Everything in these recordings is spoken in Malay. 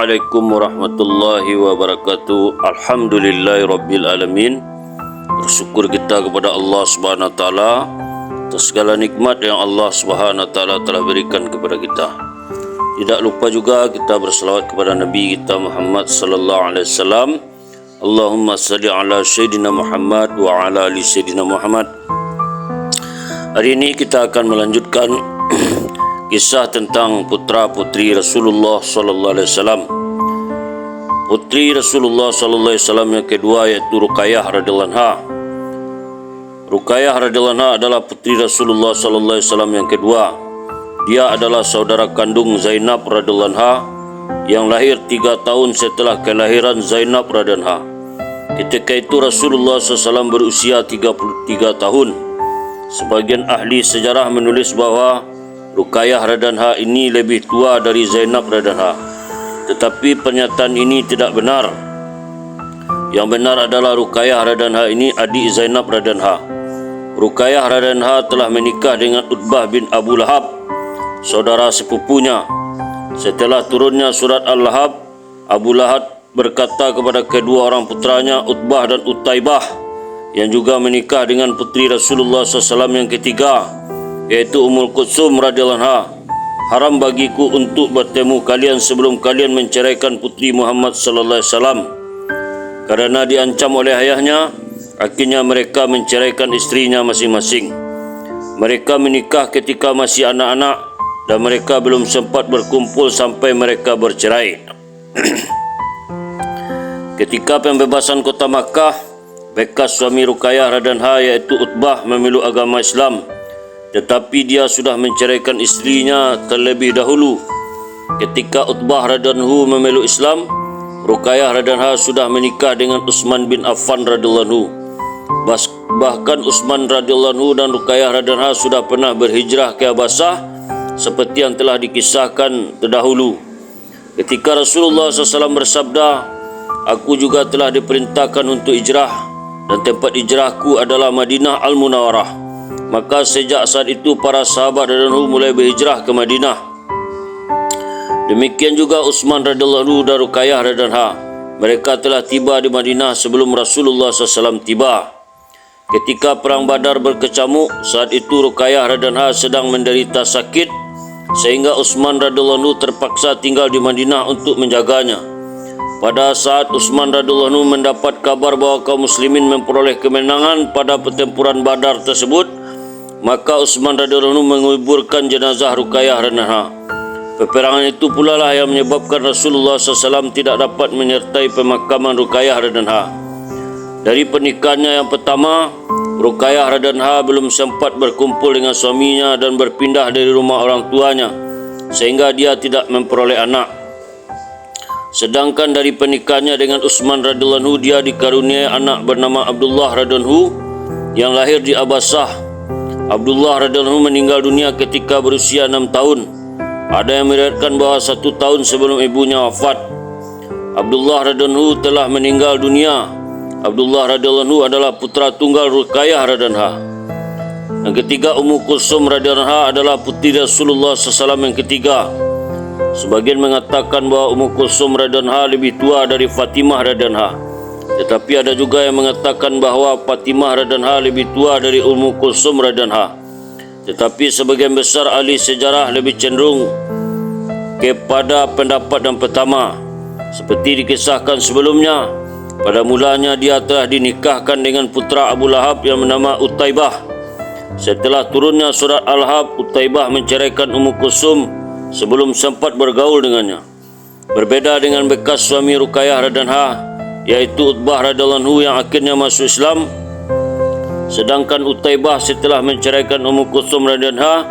Assalamualaikum warahmatullahi wabarakatuh. Alhamdulillahirabbil-alamin. Bersyukur kita kepada Allah Subhanahu wa taala atas segala nikmat yang Allah Subhanahu wa taala telah berikan kepada kita. Tidak lupa juga kita berselawat kepada Nabi kita Muhammad sallallahu alaihi wasallam. Allahumma salli ala sayyidina Muhammad wa ala ali sayyidina Muhammad. Hari ini kita akan melanjutkan kisah tentang putra-putri Rasulullah sallallahu alaihi wasallam. Putri Rasulullah sallallahu alaihi wasallam yang kedua yaitu Ruqayyah radhiyallahu anha. Ruqayyah radhiyallahu anha adalah putri Rasulullah sallallahu alaihi wasallam yang kedua. Dia adalah saudara kandung Zainab radhiyallahu anha yang lahir 3 tahun setelah kelahiran Zainab radhiyallahu anha. Ketika itu Rasulullah SAW berusia 33 tahun. Sebagian ahli sejarah menulis bahawa Ruqayyah radhiyallahu anha ini lebih tua dari Zainab radhiyallahu anha. Tetapi pernyataan ini tidak benar. Yang benar adalah Ruqayyah radhiyallahu anha ini adik Zainab radhiyallahu anha. Ruqayyah radhiyallahu anha telah menikah dengan Utbah bin Abu Lahab, saudara sepupunya. Setelah turunnya surat Al-Lahab, Abu Lahab berkata kepada kedua orang putranya Utbah dan Utaibah yang juga menikah dengan putri Rasulullah SAW yang ketiga, yaitu Ummul Kulsum radhiyallahu anha, haram bagiku untuk bertemu kalian sebelum kalian menceraikan putri Muhammad sallallahu alaihi wasallam. Karena diancam oleh ayahnya, akhirnya mereka menceraikan istrinya masing-masing. Mereka menikah ketika masih anak-anak dan mereka belum sempat berkumpul sampai mereka bercerai. Ketika pembebasan kota Makkah, bekas suami Ruqayyah radhiyallahu anha yaitu Utbah memeluk agama Islam. Tetapi dia sudah menceraikan istrinya terlebih dahulu. Ketika Utbah radhiyallahu anhu memeluk Islam, Ruqayyah radhiyallahu anha sudah menikah dengan Utsman bin Affan radhiyallahu anhu. Bahkan Utsman radhiyallahu anhu dan Ruqayyah radhiyallahu anha sudah pernah berhijrah ke Habasah seperti yang telah dikisahkan terdahulu. Ketika Rasulullah SAW bersabda, "Aku juga telah diperintahkan untuk hijrah dan tempat hijrahku adalah Madinah Al-Munawwarah." Maka sejak saat itu para sahabat radhiyallahu anhu mulai berhijrah ke Madinah. Demikian juga Utsman radhiyallahu anhu dan Ruqayyah radhiyallahu anha. Mereka telah tiba di Madinah sebelum Rasulullah SAW tiba. Ketika perang Badar berkecamuk, saat itu Ruqayyah radhiyallahu anha sedang menderita sakit sehingga Utsman radhiyallahu anhu terpaksa tinggal di Madinah untuk menjaganya. Pada saat Utsman radhiyallahu anhu mendapat kabar bahawa kaum muslimin memperoleh kemenangan pada pertempuran Badar tersebut, maka Utsman radhiyallahu anhu menguburkan jenazah Ruqayyah radhiyallahu anha. Peperangan itu pula lah yang menyebabkan Rasulullah SAW tidak dapat menyertai pemakaman Ruqayyah radhiyallahu anha. Dari pernikahannya yang pertama, Ruqayyah radhiyallahu anha belum sempat berkumpul dengan suaminya dan berpindah dari rumah orang tuanya, sehingga dia tidak memperoleh anak. Sedangkan dari pernikahannya dengan Utsman radhiyallahu anhu, dia dikaruniai anak bernama Abdullah radhiyallahu anhu yang lahir di Habasah. Abdullah radhiyallahu anhu meninggal dunia ketika berusia 6 tahun. Ada yang meriwayatkan bahawa 1 tahun sebelum ibunya wafat. Abdullah radhiyallahu anhu telah meninggal dunia. Abdullah radhiyallahu anhu adalah putra tunggal Ruqayyah radhiyallahu anha. Yang ketiga, Ummu Kulsum radhiyallahu anha adalah putri Rasulullah SAW yang ketiga. Sebagian mengatakan bahawa Ummu Kulsum radhiyallahu anha lebih tua dari Fatimah radhiyallahu anha. Tetapi ada juga yang mengatakan bahawa Fatimah radhiyallahu anha lebih tua dari Ummu Kulsum radhiyallahu anha. Tetapi sebagian besar ahli sejarah lebih cenderung kepada pendapat yang pertama. Seperti dikisahkan sebelumnya, pada mulanya dia telah dinikahkan dengan putra Abu Lahab yang bernama Utaibah. Setelah turunnya surat Al-Lahab, Utaibah menceraikan Ummu Kulsum sebelum sempat bergaul dengannya. Berbeda dengan bekas suami Ruqayyah radhiyallahu anha, yaitu Utbah radhiyallahu anhu yang akhirnya masuk Islam. Sedangkan Utaibah setelah menceraikan Ummu Kulsum radhiyallahu anha,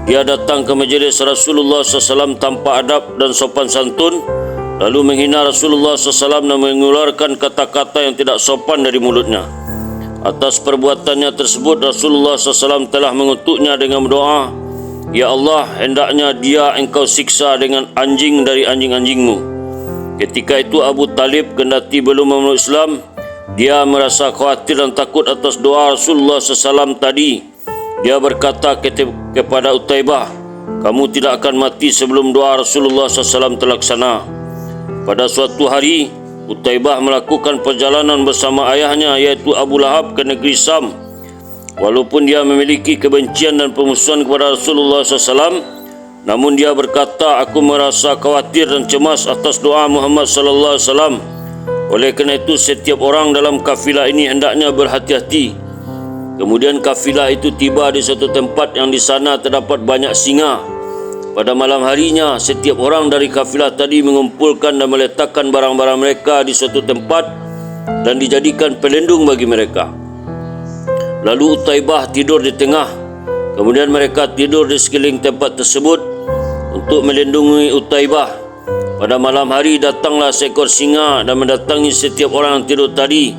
dia datang ke majlis Rasulullah SAW tanpa adab dan sopan santun, lalu menghina Rasulullah SAW dan mengeluarkan kata-kata yang tidak sopan dari mulutnya. Atas perbuatannya tersebut, Rasulullah SAW telah mengutuknya dengan berdoa, "Ya Allah, hendaknya dia engkau siksa dengan anjing dari anjing-anjingmu." Ketika itu Abu Talib kendati belum memeluk Islam, dia merasa khawatir dan takut atas doa Rasulullah SAW tadi. Dia berkata kepada Utaibah, "Kamu tidak akan mati sebelum doa Rasulullah SAW terlaksana." Pada suatu hari, Utaibah melakukan perjalanan bersama ayahnya iaitu Abu Lahab ke negeri Sam. Walaupun dia memiliki kebencian dan permusuhan kepada Rasulullah SAW, namun dia berkata, aku merasa khawatir dan cemas atas doa Muhammad SAW. Oleh kerana itu, setiap orang dalam kafilah ini hendaknya berhati-hati. Kemudian kafilah itu tiba di suatu tempat yang di sana terdapat banyak singa. Pada malam harinya, setiap orang dari kafilah tadi mengumpulkan dan meletakkan barang-barang mereka di suatu tempat dan dijadikan pelindung bagi mereka. Lalu Utaibah tidur di tengah. Kemudian mereka tidur di sekeliling tempat tersebut untuk melindungi Utaibah. Pada malam hari datanglah seekor singa dan mendatangi setiap orang yang tidur tadi.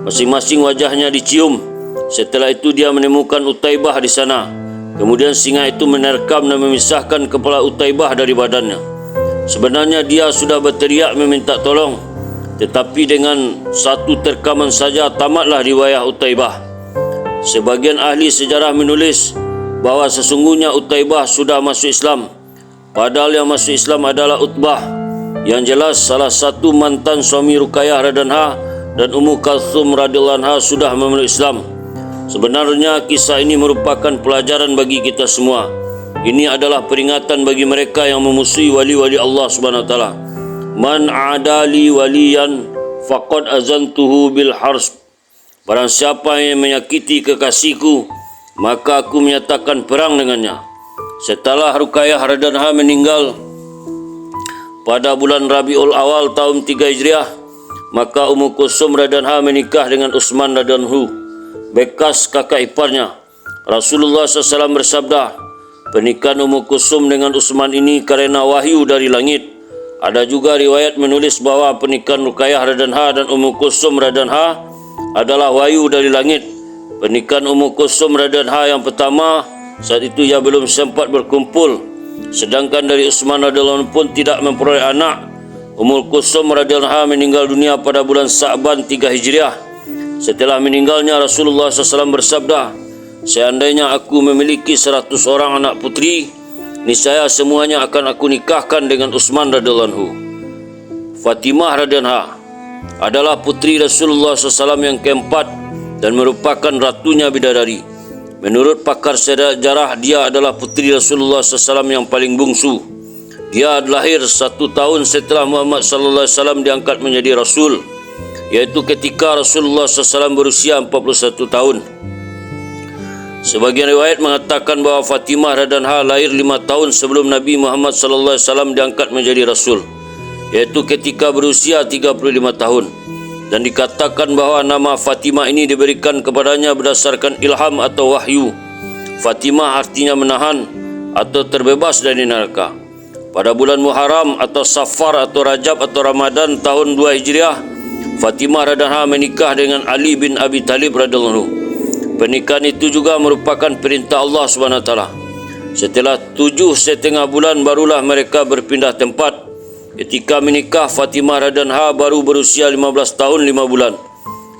Masing-masing wajahnya dicium. Setelah itu dia menemukan Utaibah di sana. Kemudian singa itu menerkam dan memisahkan kepala Utaibah dari badannya. Sebenarnya dia sudah berteriak meminta tolong, tetapi dengan satu terkaman saja tamatlah riwayat Utaibah. Sebagian ahli sejarah menulis bahawa sesungguhnya Utaibah sudah masuk Islam, padahal yang masuk Islam adalah Utbah. Yang jelas salah satu mantan suami Ruqayyah radhiyallahu anha dan Ummu Kalthum radhiyallahu anha sudah memeluk Islam. Sebenarnya kisah ini merupakan pelajaran bagi kita semua. Ini adalah peringatan bagi mereka yang memusuhi wali-wali Allah Subhanahu wa taala. Man adali waliyan faqad azantuhu bil hars. Barang siapa yang menyakiti kekasihku, maka aku menyatakan perang dengannya. Setelah Ruqayyah radhiyallahu anha meninggal pada bulan Rabiul Awal tahun 3 Hijriah, maka Ummu Kulsum radhiyallahu anha menikah dengan Utsman radhiyallahu anhu, bekas kakak iparnya. Rasulullah SAW bersabda, pernikahan Ummu Kulsum dengan Utsman ini karena wahyu dari langit. Ada juga riwayat menulis bahawa pernikahan Ruqayyah radhiyallahu anha dan Ummu Kulsum radhiyallahu anha adalah wahyu dari langit. Pernikahan Ummu Kulsum radhiyallahu anha yang pertama, saat itu ia belum sempat berkumpul, sedangkan dari Utsman radhiyallahu anhu pun tidak memperoleh anak. Ummu Kulsum radhiyallahu anha meninggal dunia pada bulan Sa'ban 3 Hijriah. Setelah meninggalnya, Rasulullah SAW bersabda, seandainya aku memiliki 100 orang anak putri, niscaya semuanya akan aku nikahkan dengan Utsman radhiyallahu anhu. Fatimah radhiyallahu anha adalah putri Rasulullah SAW yang keempat dan merupakan ratunya bidadari. Menurut pakar sejarah, dia adalah putri Rasulullah SAW yang paling bungsu. Dia lahir 1 tahun setelah Muhammad SAW diangkat menjadi Rasul, yaitu ketika Rasulullah SAW berusia 41 tahun. Sebagian riwayat mengatakan bahawa Fatimah radhiyallahu anha lahir 5 tahun sebelum Nabi Muhammad SAW diangkat menjadi Rasul, yaitu ketika berusia 35 tahun. Dan dikatakan bahawa nama Fatimah ini diberikan kepadanya berdasarkan ilham atau wahyu. Fatimah artinya menahan atau terbebas dari neraka. Pada bulan Muharram atau Safar atau Rajab atau Ramadan tahun 2 Hijriah, Fatimah radhiyallahu anha menikah dengan Ali bin Abi Talib radhiyallahu anhu. Pernikahan itu juga merupakan perintah Allah Subhanahu wa taala. Setelah 7,5 bulan barulah mereka berpindah tempat. Ketika menikah, Fatimah radhiyallahu anha baru berusia 15 tahun 5 bulan.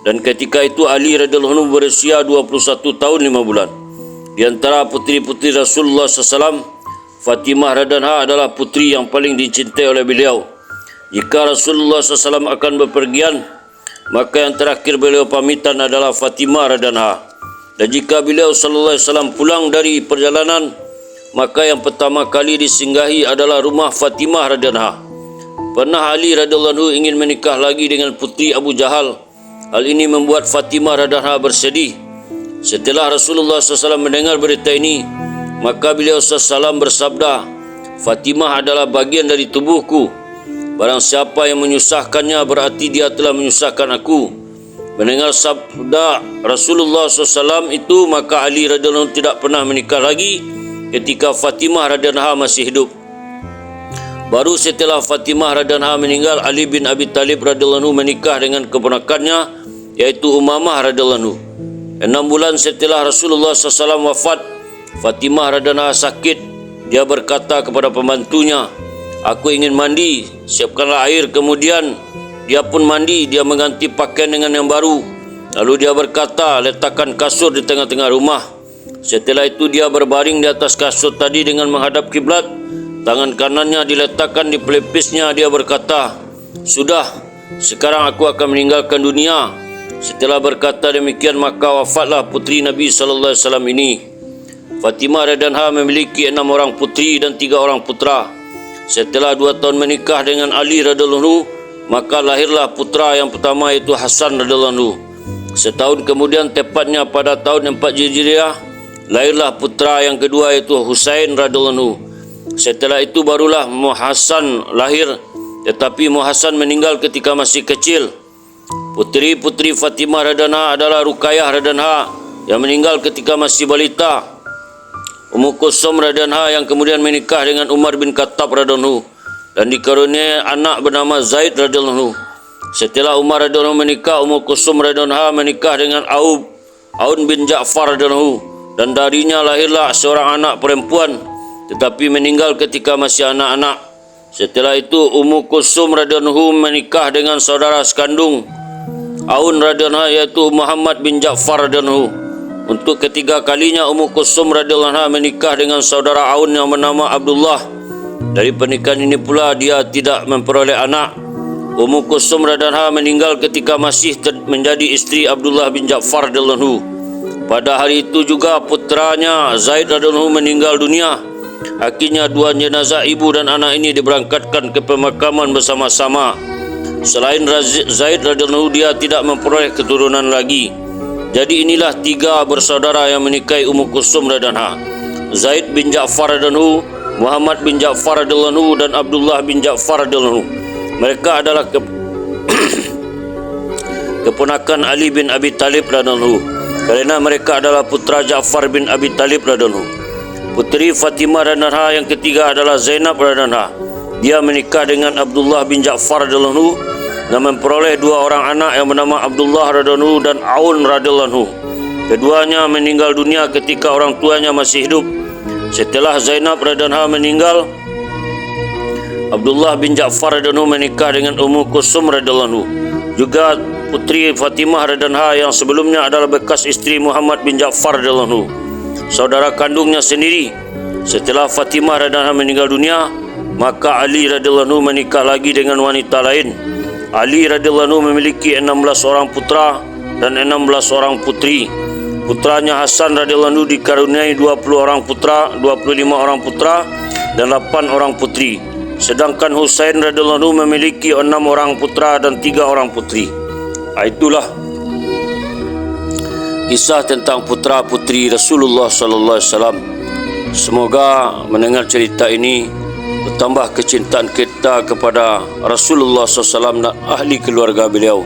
Dan ketika itu Ali radhiyallahu anhu berusia 21 tahun 5 bulan. Di antara putri-putri Rasulullah SAW, Fatimah radhiyallahu anha adalah putri yang paling dicintai oleh beliau. Jika Rasulullah SAW akan berpergian, maka yang terakhir beliau pamitan adalah Fatimah radhiyallahu anha. Dan jika beliau sallallahu alaihi wasallam pulang dari perjalanan, maka yang pertama kali disinggahi adalah rumah Fatimah radhiyallahu anha. Pernah Ali radhiyallahu anhu ingin menikah lagi dengan putri Abu Jahal. Hal ini membuat Fatimah radhiyallahu anha bersedih. Setelah Rasulullah SAW mendengar berita ini, maka beliau SAW bersabda, Fatimah adalah bagian dari tubuhku. Barang siapa yang menyusahkannya, berarti dia telah menyusahkan aku. Mendengar sabda Rasulullah SAW itu, maka Ali radhiyallahu anhu tidak pernah menikah lagi ketika Fatimah radhiyallahu anha masih hidup. Baru setelah Fatimah radhiyallahu anha meninggal, Ali bin Abi Talib radhiyallahu anhu menikah dengan keponakannya, yaitu Umamah radhiyallahu anhu. 6 bulan setelah Rasulullah SAW wafat, Fatimah radhiyallahu anha sakit. Dia berkata kepada pembantunya, aku ingin mandi, siapkanlah air. Kemudian dia pun mandi, dia mengganti pakaian dengan yang baru. Lalu dia berkata, letakkan kasur di tengah-tengah rumah. Setelah itu dia berbaring di atas kasur tadi dengan menghadap kiblat. Tangan kanannya diletakkan di pelepisnya. Dia berkata, Sudah, sekarang aku akan meninggalkan dunia. Setelah berkata demikian, maka wafatlah putri Nabi SAW ini. Fatimah radhiyallahu anha memiliki 6 orang putri dan 3 orang putra. Setelah 2 tahun menikah dengan Ali radhiyallahu anhu, maka lahirlah putra yang pertama, iaitu Hasan radhiyallahu anhu. Setahun kemudian, tepatnya pada tahun 4 Hijriah, lahirlah putra yang kedua, iaitu Husain radhiyallahu anhu. Setelah itu barulah Hasan lahir, tetapi Hasan meninggal ketika masih kecil. Putri-putri Fatimah radhiyallahu anha adalah Ruqayyah radhiyallahu anha yang meninggal ketika masih balita, Ummu Kulsum radhiyallahu anha yang kemudian menikah dengan Umar bin Khattab radhiyallahu anhu dan dikaruniai anak bernama Zaid radhiyallahu anhu. Setelah Umar radhiyallahu anhu menikah, Ummu Kulsum radhiyallahu anha menikah dengan Aun bin Ja'far radhiyallahu anhu dan darinya lahirlah seorang anak perempuan, tetapi meninggal ketika masih anak-anak. Setelah itu Ummu Kulsum radhiyallahu anhu menikah dengan saudara sekandung Aun radhiyallahu anhu, yaitu Muhammad bin Ja'far radhiyallahu anhu. Untuk ketiga kalinya Ummu Kulsum radhiyallahu anha menikah dengan saudara Aun yang bernama Abdullah. Dari pernikahan ini pula dia tidak memperoleh anak. Ummu Kulsum radhiyallahu anha meninggal ketika masih menjadi istri Abdullah bin Ja'far radhiyallahu anhu. Pada hari itu juga putranya Zaid radhiyallahu anhu meninggal dunia. Akhirnya 2 jenazah ibu dan anak ini diberangkatkan ke pemakaman bersama-sama. Selain Zaid radhiyallahu anhu, dia tidak memperoleh keturunan lagi. Jadi inilah 3 bersaudara yang menikahi Ummu Kulsum radhiyallahu anha: Zaid bin Ja'far radhiyallahu anhu, Muhammad bin Ja'far radhiyallahu anhu, dan Abdullah bin Ja'far radhiyallahu anhu. Mereka adalah keponakan Ali bin Abi Talib radhiyallahu anhu, kerana mereka adalah putra Ja'far bin Abi Talib radhiyallahu anhu. Putri Fatimah radhiyallahu anha yang ketiga adalah Zainab radhiyallahu anha. Dia menikah dengan Abdullah bin Ja'far radhiyallahu anhu dan memperoleh 2 orang anak yang bernama Abdullah radhiyallahu anhu dan Aun radhiyallahu anhu. Keduanya meninggal dunia ketika orang tuanya masih hidup. Setelah Zainab radhiyallahu anha meninggal, Abdullah bin Ja'far radhiyallahu anhu menikah dengan Ummu Kulsum radhiyallahu anhu. Juga putri Fatimah radhiyallahu anha yang sebelumnya adalah bekas istri Muhammad bin Ja'far radhiyallahu anhu, saudara kandungnya sendiri. Setelah Fatimah radhiyallahu anha meninggal dunia, maka Ali radhiyallahu anhu menikah lagi dengan wanita lain. Ali radhiyallahu anhu memiliki 16 orang putra dan 16 orang putri. Putranya Hasan radhiyallahu anhu dikaruniai 20 orang putra, 25 orang putra dan 8 orang putri. Sedangkan Husain radhiyallahu anhu memiliki 6 orang putra dan 3 orang putri. Itulah kisah tentang putra-putri Rasulullah sallallahu alaihi wasallam. Semoga mendengar cerita ini bertambah kecintaan kita kepada Rasulullah SAW dan ahli keluarga beliau.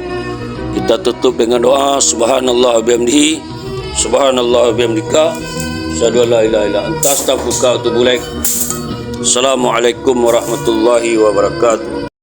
Kita tutup dengan doa. Subhanallah wa bihamdihi, subhanallah wa bihamdika, asyhadu an la ilaha illa anta, astaghfiruka wa atubu ilaik. Assalamualaikum warahmatullahi wabarakatuh.